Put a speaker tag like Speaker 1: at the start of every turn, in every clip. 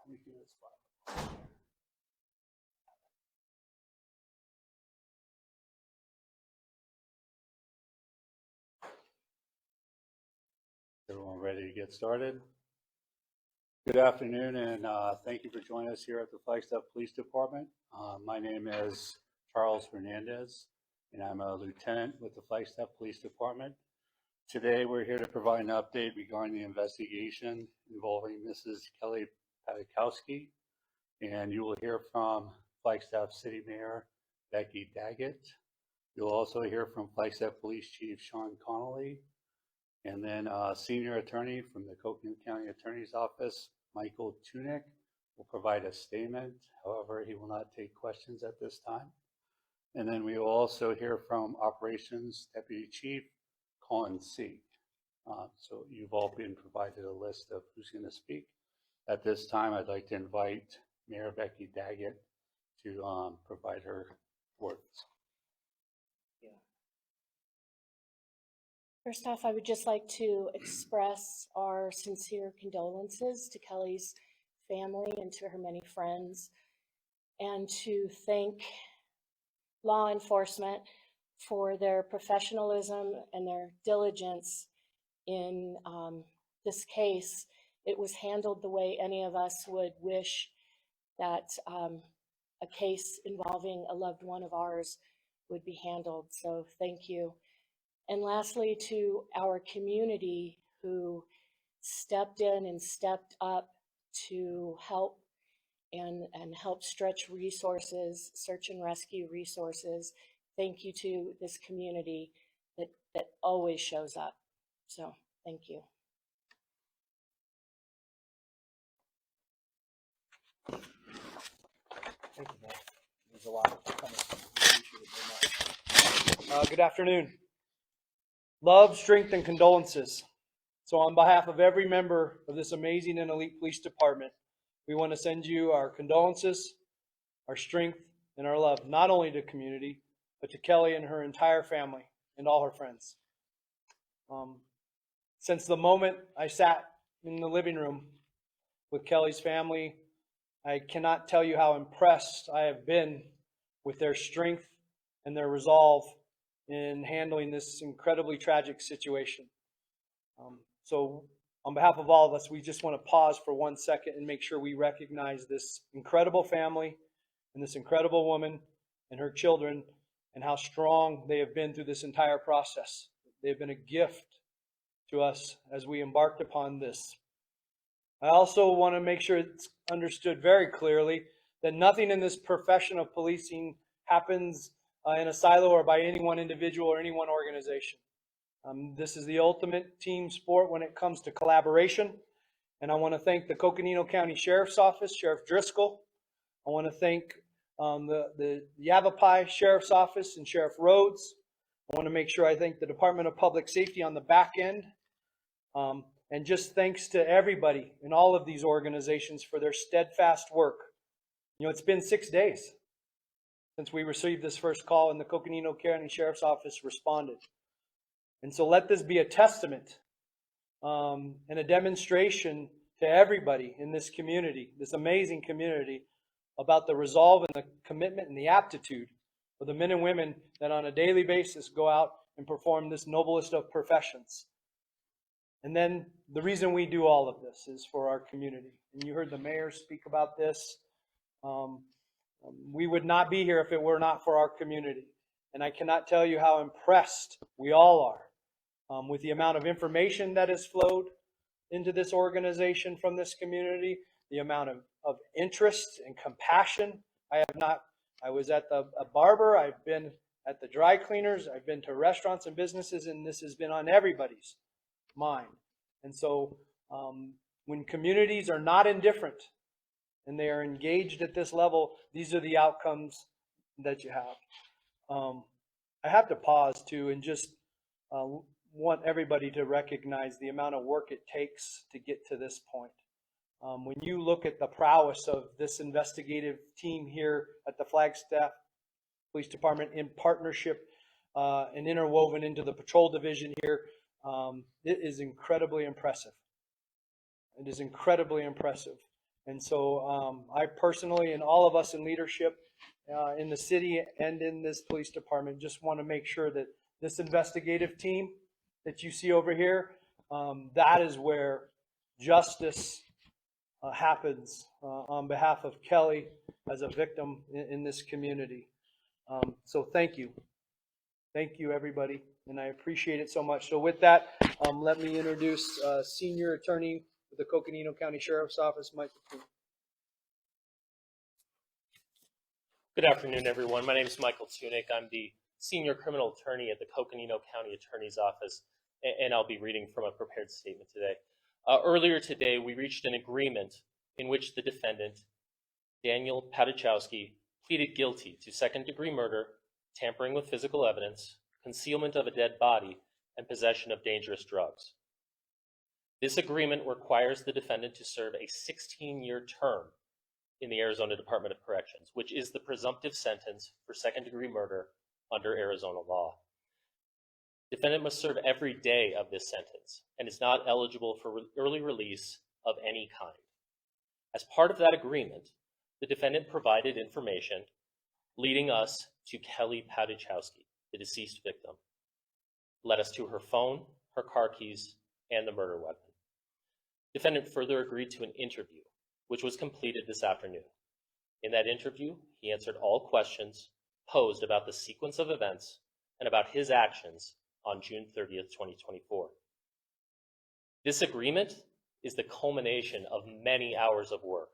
Speaker 1: Let me do this file. Everyone ready to get started? Good afternoon, and thank you for joining us here at the Flagstaff Police Department. My name is Charles Hernandez, and I'm a lieutenant with the Flagstaff Police Department. Today, we're here to provide an update regarding the investigation involving Mrs. Kelly Paduchowski, and you will hear from Flagstaff City Mayor Becky Daggett. You'll also hear from Flagstaff Police Chief Sean Connolly, and then Senior Attorney from the Coconino County Attorney's Office, Michael Tunick, will provide a statement. However, he will not take questions at this time. And then we will also hear from Operations Deputy Chief Colin C. So you've all been provided a list of who's going to speak. At this time, I'd like to invite Mayor Becky Daggett to provide her words.
Speaker 2: First off, I would just like to express our sincere condolences to Kelly's family and to her many friends, and to thank law enforcement for their professionalism and their diligence in this case. It was handled the way any of us would wish that a case involving a loved one of ours would be handled. So thank you. And lastly, to our community who stepped in and stepped up to help and help stretch resources, search and rescue resources. Thank you to this community that always shows up. So thank you.
Speaker 3: Thank you, Matt. There's a lot coming. Appreciate it very much. Good afternoon. Love, strength, and condolences. So on behalf of every member of this amazing and elite police department, we want to send you our condolences, our strength, and our love, not only to community, but to Kelly and her entire family and all her friends. Since the moment I sat in the living room with Kelly's family, I cannot tell you how impressed I have been with their strength and their resolve in handling this incredibly tragic situation. So on behalf of all of us, we just want to pause for 1 second and make sure we recognize this incredible family and this incredible woman and her children and how strong they have been through this entire process. They've been a gift to us as we embarked upon this. I also want to make sure it's understood very clearly that nothing in this profession of policing happens in a silo or by any one individual or any one organization. This is the ultimate team sport when it comes to collaboration. And I want to thank the Coconino County Sheriff's Office, Sheriff Driscoll. I want to thank the Yavapai Sheriff's Office and Sheriff Rhodes. I want to make sure I thank the Department of Public Safety on the back end. And just thanks to everybody in all of these organizations for their steadfast work. You know, it's been 6 days since we received this first call and the Coconino County Sheriff's Office responded. And so let this be a testament and a demonstration to everybody in this community, this amazing community, about the resolve and the commitment and the aptitude of the men and women that on a daily basis go out and perform this noblest of professions. And then the reason we do all of this is for our community. And you heard the mayor speak about this. We would not be here if it were not for our community. And I cannot tell you how impressed we all are with the amount of information that has flowed into this organization from this community, the amount of interest and compassion. I was at a barber, I've been at the dry cleaners, I've been to restaurants and businesses, and this has been on everybody's mind. And so when communities are not indifferent and they are engaged at this level, these are the outcomes that you have. I have to pause too and just want everybody to recognize the amount of work it takes to get to this point. When you look at the prowess of this investigative team here at the Flagstaff Police Department in partnership and interwoven into the patrol division here, it is incredibly impressive. It is incredibly impressive. And so I personally, and all of us in leadership in the city and in this police department, just want to make sure that this investigative team that you see over here, that is where justice happens on behalf of Kelly as a victim in this community. So thank you. Thank you, everybody, and I appreciate it so much. So with that, let me introduce Senior Attorney with the Coconino County Sheriff's Office, Mike.
Speaker 4: Good afternoon, everyone. My name is Michael Tunick. I'm the Senior Criminal Attorney at the Coconino County Attorney's Office, and I'll be reading from a prepared statement today. Earlier today, we reached an agreement in which the defendant, Daniel Paduchowski, pleaded guilty to second-degree murder, tampering with physical evidence, concealment of a dead body, and possession of dangerous drugs. This agreement requires the defendant to serve a 16-year term in the Arizona Department of Corrections, which is the presumptive sentence for second-degree murder under Arizona law. Defendant must serve every day of this sentence and is not eligible for early release of any kind. As part of that agreement, the defendant provided information leading us to Kelly Paduchowski, the deceased victim, led us to her phone, her car keys, and the murder weapon. Defendant further agreed to an interview, which was completed this afternoon. In that interview, he answered all questions posed about the sequence of events and about his actions on June 30th, 2024. This agreement is the culmination of many hours of work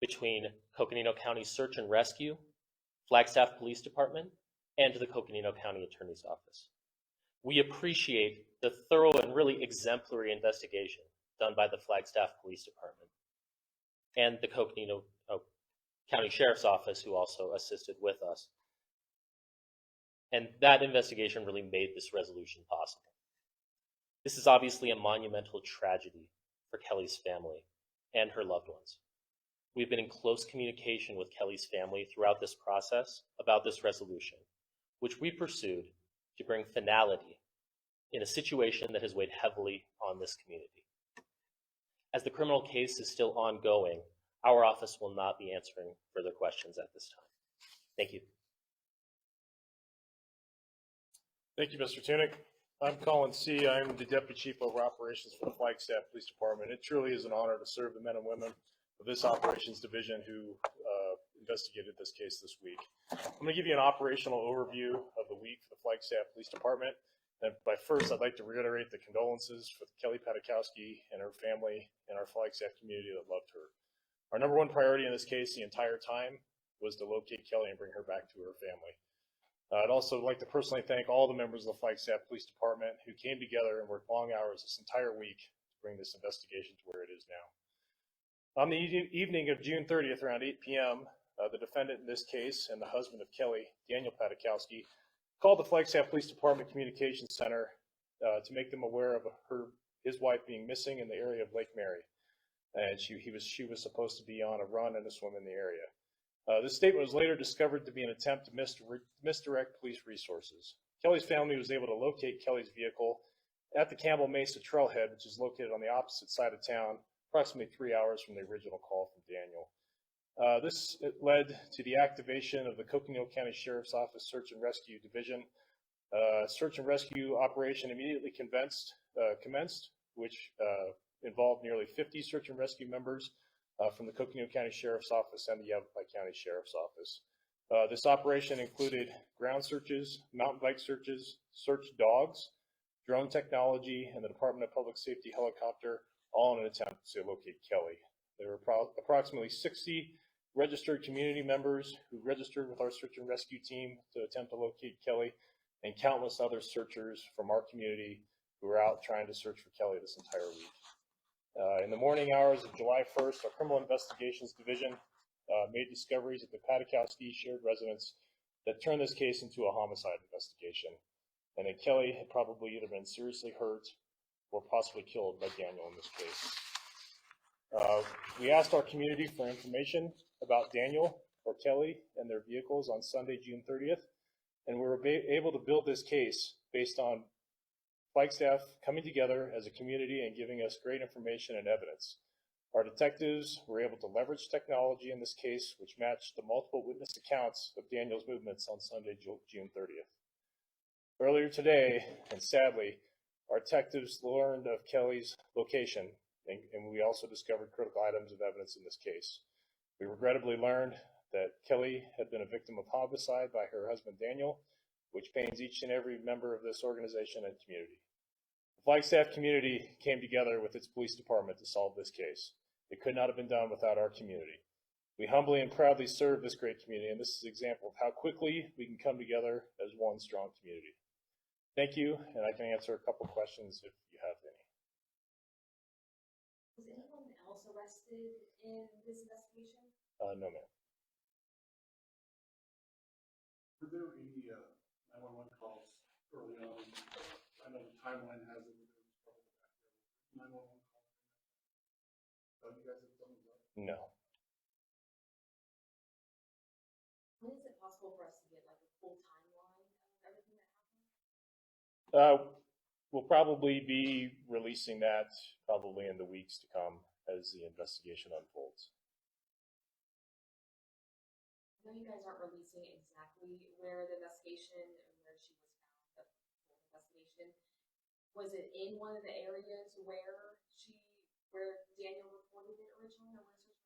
Speaker 4: between Coconino County Search and Rescue, Flagstaff Police Department, and the Coconino County Attorney's Office. We appreciate the thorough and really exemplary investigation done by the Flagstaff Police Department and the Coconino County Sheriff's Office, who also assisted with us. And that investigation really made this resolution possible. This is obviously a monumental tragedy for Kelly's family and her loved ones. We've been in close communication with Kelly's family throughout this process about this resolution, which we pursued to bring finality in a situation that has weighed heavily on this community. As the criminal case is still ongoing, our office will not be answering further questions at this time. Thank you.
Speaker 5: Thank you, Mr. Tunick. I'm Colin C. I'm the Deputy Chief over Operations for the Flagstaff Police Department. It truly is an honor to serve the men and women of this operations division who investigated this case this week. I'm going to give you an operational overview of the week for the Flagstaff Police Department. And first, I'd like to reiterate the condolences for Kelly Paduchowski and her family and our Flagstaff community that loved her. Our number one priority in this case the entire time was to locate Kelly and bring her back to her family. I'd also like to personally thank all the members of the Flagstaff Police Department who came together and worked long hours this entire week to bring this investigation to where it is now. On the evening of June 30th, around 8 p.m., the defendant in this case and the husband of Kelly, Daniel Paduchowski, called the Flagstaff Police Department Communications Center to make them aware of his wife being missing in the area of Lake Mary. And she was supposed to be on a run and a swim in the area. This statement was later discovered to be an attempt to misdirect police resources. Kelly's family was able to locate Kelly's vehicle at the Campbell Mesa Trailhead, which is located on the opposite side of town, approximately 3 hours from the original call from Daniel. This led to the activation of the Coconino County Sheriff's Office Search and Rescue Division. Search and rescue operation immediately commenced, which involved nearly 50 search and rescue members from the Coconino County Sheriff's Office and the Yavapai County Sheriff's Office. This operation included ground searches, mountain bike searches, search dogs, drone technology, and the Department of Public Safety helicopter, all in an attempt to locate Kelly. There were approximately 60 registered community members who registered with our search and rescue team to attempt to locate Kelly, and countless other searchers from our community who were out trying to search for Kelly this entire week. In the morning hours of July 1st, our Criminal Investigations Division made discoveries at the Paduchowski shared residence that turned this case into a homicide investigation, and that Kelly had probably either been seriously hurt or possibly killed by Daniel in this case. We asked our community for information about Daniel or Kelly and their vehicles on Sunday, June 30th, and we were able to build this case based on Flagstaff coming together as a community and giving us great information and evidence. Our detectives were able to leverage technology in this case, which matched the multiple witness accounts of Daniel's movements on Sunday, June 30th. Earlier today, and sadly, our detectives learned of Kelly's location, and we also discovered critical items of evidence in this case. We regrettably learned that Kelly had been a victim of homicide by her husband Daniel, which pains each and every member of this organization and community. The Flagstaff community came together with its police department to solve this case. It could not have been done without our community. We humbly and proudly serve this great community, and this is an example of how quickly we can come together as one strong community. Thank you, and I can answer a couple questions if you have any.
Speaker 6: Was anyone else arrested in this investigation?
Speaker 5: No, ma'am.
Speaker 7: Were there any 911 calls early on? I know the timeline has it. 911 calls. You guys have done that?
Speaker 5: No.
Speaker 6: When is it possible for us to get like a full timeline of everything that happened?
Speaker 5: We'll probably be releasing that probably in the weeks to come as the investigation unfolds.
Speaker 6: I know you guys aren't releasing exactly where the investigation and where she was found, the investigation. Was it in one of the areas where Daniel reported it originally? Or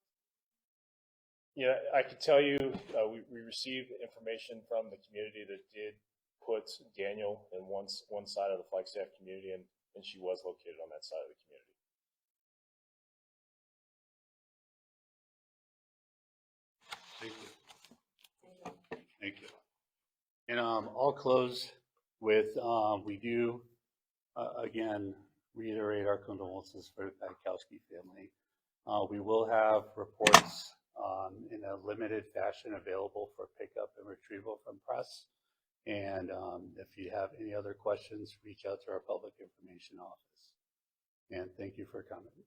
Speaker 5: Yeah, I could tell you, we received information from the community that did put Daniel in one side of the Flagstaff community, and she was located on that side of the community.
Speaker 1: Thank you. Thank you. And I'll close with, we do, again, reiterate our condolences for the Paduchowski family. We will have reports in a limited fashion available for pickup and retrieval from press. And if you have any other questions, reach out to our public information office. And thank you for coming.